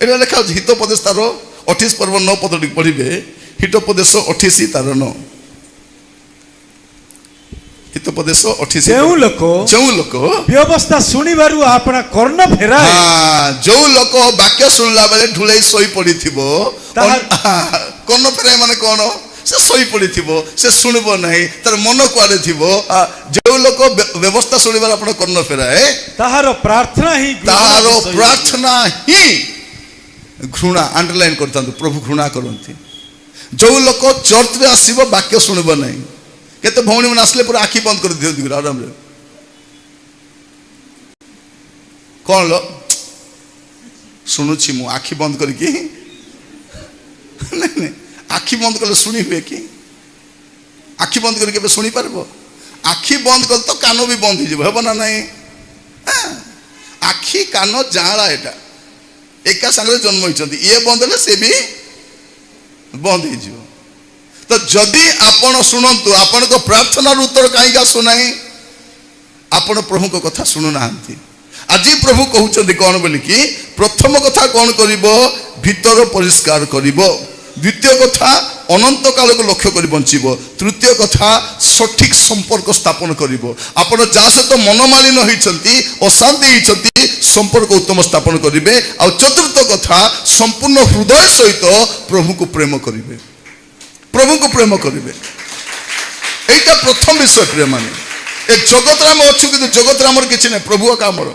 এটা লেখা আছে হিতোপদেশ তার 28 पर्व 9 पदटी पढ़े हितोपदेश 28 तार 9 हितोपदेश 28 जो लोक व्यवस्था शुणिबारु आपना कर्ण फेराए जो लोक वाक्य सुनला बेले ढुलाई सोई पड़ी थिबो कर्ण फेराए माने कोन से सोई पड़ी थिबो से सुनबो नहीं तार मन कुआडे थिबो जो लोक व्यवस्था सुनिबार आपन कर्ण फेराए ताहारो प्रार्थना ही घृणा अंडरलाइन करता प्रभु घृणा करती जो लोक चर्च रे आसीबो वाक्य सुनबो नहीं केते भौणी मन आसले पूरा आखि बंद कर दियो आराम रे कौन लो सुनुछि मु आखि बंद करके नहीं आखि बंद कर सुनी हुए कि आखि बंद करके सुनी पारबो आखि बंद कर तो कान भी बंद हो हेब ना नहीं आखि कान जाड़ा एटा एका संगे जन्म होइछंती ये बंद ले से भी बंद हो तो जदि आपण शुणु आपण को प्रार्थना उत्तर कहीं आसुना आपण प्रभु को कथा शुणु ना आज प्रभु कहते कौन बोली कि प्रथम कथा कौन करिबो भीतर परिष्कार करिबो द्वितीय कथा अनंत काल को लक्ष्य कर बंचिबो तृतीय कथा सठिक संपर्क स्थापन करिबो आपण जा सहित मनमालिन होइछंती अशांति होइछंती संपर्क उत्तम स्थापन करिवे आ चतुर्थ कथा संपूर्ण हृदय सहित प्रभु को प्रेम करिवे प्रभु को प्रेम करिवे एटा प्रथम विषय प्रेम माने ए जगत राम अच्छु कि जगत रामर किछि नै प्रभु का हमर